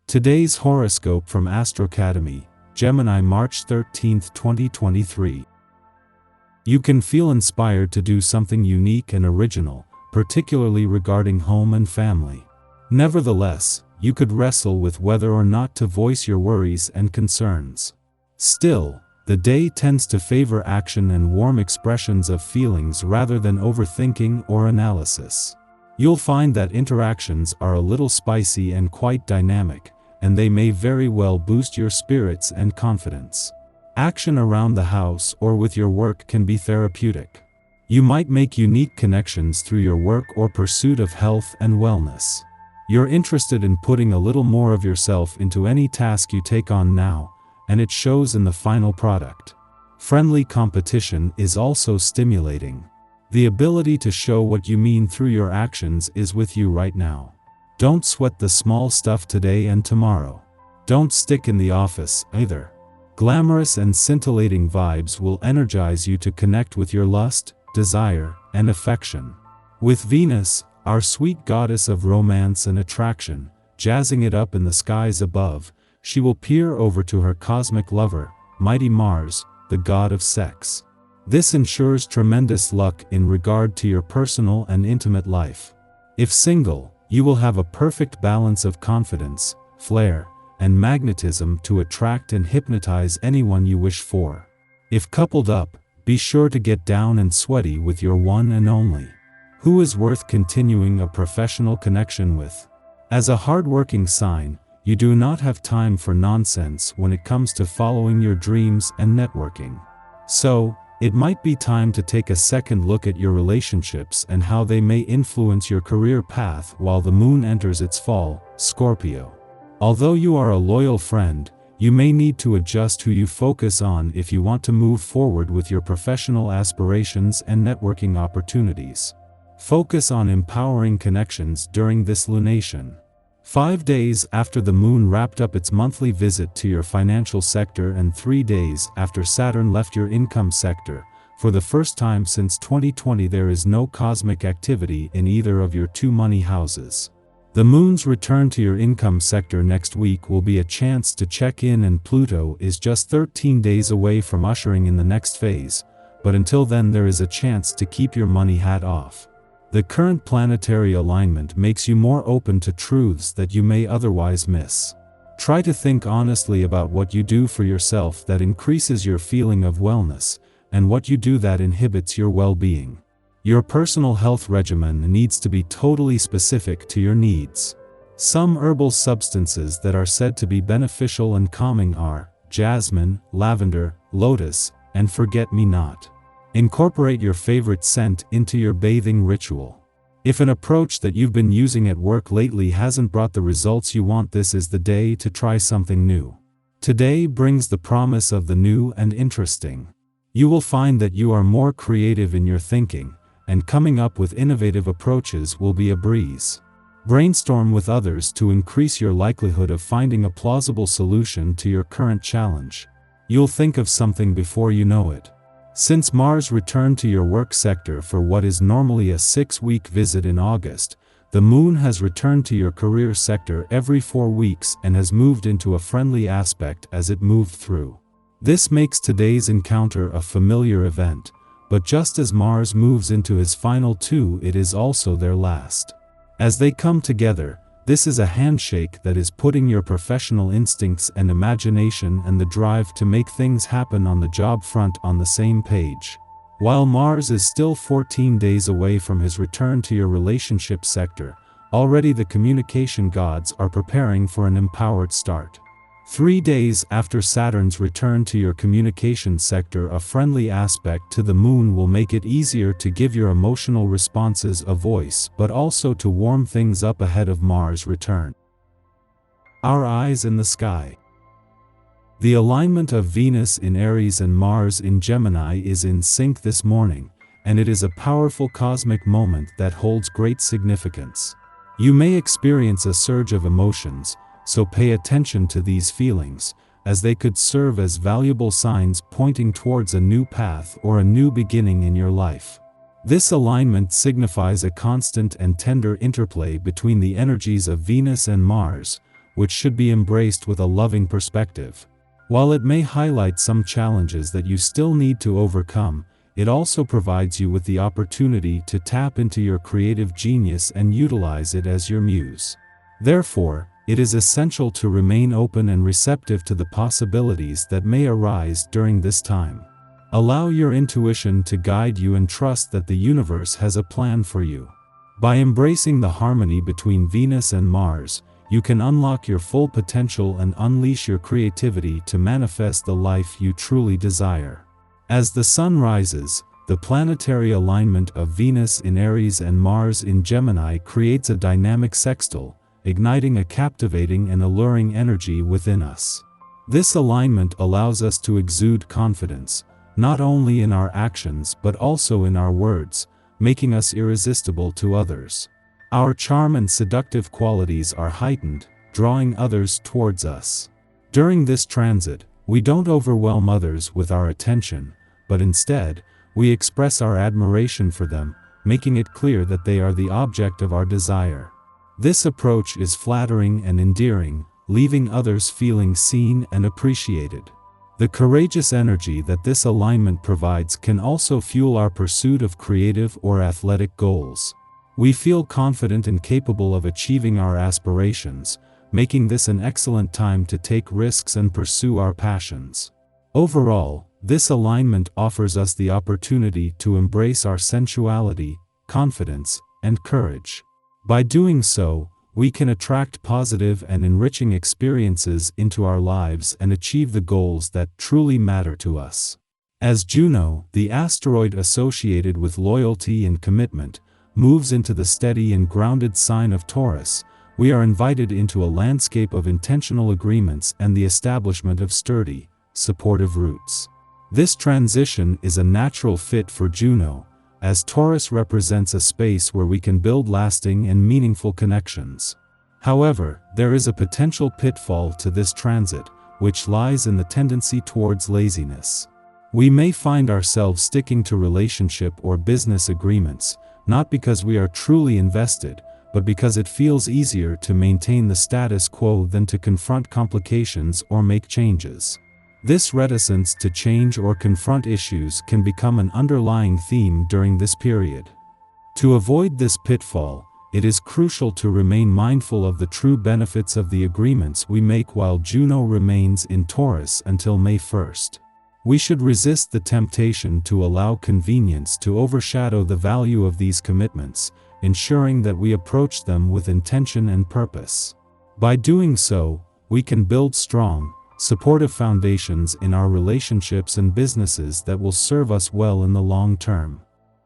Today's horoscope from Astrocademy, Gemini, March 13, 2023. You can feel inspired to do something unique and original, particularly regarding home and family. Nevertheless, you could wrestle with whether or not to voice your worries and concerns. Still, the day tends to favor action and warm expressions of feelings rather than overthinking or analysis. You'll find that interactions are a little spicy and quite dynamic, and they may very well boost your spirits and confidence. Action around the house or with your work can be therapeutic. You might make unique connections through your work or pursuit of health and wellness. You're interested in putting a little more of yourself into any task you take on now, and it shows in the final product. Friendly competition is also stimulating. The ability to show what you mean through your actions is with you right now. Don't sweat the small stuff today and tomorrow. Don't stick in the office, either. Glamorous and scintillating vibes will energize you to connect with your lust, desire, and affection. With Venus, our sweet goddess of romance and attraction, jazzing it up in the skies above, she will peer over to her cosmic lover, mighty Mars, the god of sex. This ensures tremendous luck in regard to your personal and intimate life. If single, you will have a perfect balance of confidence, flair, and magnetism to attract and hypnotize anyone you wish for. If coupled up, be sure to get down and sweaty with your one and only. Who is worth continuing a professional connection with? As a hard-working sign, you do not have time for nonsense when it comes to following your dreams and networking. So, it might be time to take a second look at your relationships and how they may influence your career path while the moon enters its fall, Scorpio. Although you are a loyal friend, you may need to adjust who you focus on if you want to move forward with your professional aspirations and networking opportunities. Focus on empowering connections during this lunation. 5 days after the moon wrapped up its monthly visit to your financial sector and 3 days after Saturn left your income sector, for the first time since 2020 there is no cosmic activity in either of your two money houses. The moon's return to your income sector next week will be a chance to check in, and Pluto is just 13 days away from ushering in the next phase, but until then there is a chance to keep your money hat off. The current planetary alignment makes you more open to truths that you may otherwise miss. Try to think honestly about what you do for yourself that increases your feeling of wellness, and what you do that inhibits your well-being. Your personal health regimen needs to be totally specific to your needs. Some herbal substances that are said to be beneficial and calming are jasmine, lavender, lotus, and forget-me-not. Incorporate your favorite scent into your bathing ritual. If an approach that you've been using at work lately hasn't brought the results you want, this is the day to try something new. Today brings the promise of the new and interesting. You will find that you are more creative in your thinking, and coming up with innovative approaches will be a breeze. Brainstorm with others to increase your likelihood of finding a plausible solution to your current challenge. You'll think of something before you know it. Since Mars returned to your work sector for what is normally a 6-week visit in August, the moon has returned to your career sector every 4 weeks and has moved into a friendly aspect as it moved through. This makes today's encounter a familiar event, but just as Mars moves into his final 2, it is also their last. As they come together, this is a handshake that is putting your professional instincts and imagination and the drive to make things happen on the job front on the same page. While Mars is still 14 days away from his return to your relationship sector, already the communication gods are preparing for an empowered start. 3 days after Saturn's return to your communication sector, a friendly aspect to the moon will make it easier to give your emotional responses a voice, but also to warm things up ahead of Mars' return. Our eyes in the sky. The alignment of Venus in Aries and Mars in Gemini is in sync this morning, and it is a powerful cosmic moment that holds great significance. You may experience a surge of emotions, so pay attention to these feelings, as they could serve as valuable signs pointing towards a new path or a new beginning in your life. This alignment signifies a constant and tender interplay between the energies of Venus and Mars, which should be embraced with a loving perspective. While it may highlight some challenges that you still need to overcome, it also provides you with the opportunity to tap into your creative genius and utilize it as your muse. Therefore, it is essential to remain open and receptive to the possibilities that may arise during this time. Allow your intuition to guide you and trust that the universe has a plan for you. By embracing the harmony between Venus and Mars, you can unlock your full potential and unleash your creativity to manifest the life you truly desire. As the Sun rises, the planetary alignment of Venus in Aries and Mars in Gemini creates a dynamic sextile, igniting a captivating and alluring energy within us. This alignment allows us to exude confidence, not only in our actions but also in our words, making us irresistible to others. Our charm and seductive qualities are heightened, drawing others towards us. During this transit, we don't overwhelm others with our attention, but instead, we express our admiration for them, making it clear that they are the object of our desire. This approach is flattering and endearing, leaving others feeling seen and appreciated. The courageous energy that this alignment provides can also fuel our pursuit of creative or athletic goals. We feel confident and capable of achieving our aspirations, making this an excellent time to take risks and pursue our passions. Overall, this alignment offers us the opportunity to embrace our sensuality, confidence, and courage. By doing so, we can attract positive and enriching experiences into our lives and achieve the goals that truly matter to us. As Juno, the asteroid associated with loyalty and commitment, moves into the steady and grounded sign of Taurus, we are invited into a landscape of intentional agreements and the establishment of sturdy, supportive roots. This transition is a natural fit for Juno, as Taurus represents a space where we can build lasting and meaningful connections. However, there is a potential pitfall to this transit, which lies in the tendency towards laziness. We may find ourselves sticking to relationship or business agreements, not because we are truly invested, but because it feels easier to maintain the status quo than to confront complications or make changes. This reticence to change or confront issues can become an underlying theme during this period. To avoid this pitfall, it is crucial to remain mindful of the true benefits of the agreements we make while Juno remains in Taurus until May 1st. We should resist the temptation to allow convenience to overshadow the value of these commitments, ensuring that we approach them with intention and purpose. By doing so, we can build strong, supportive foundations in our relationships and businesses that will serve us well in the long term.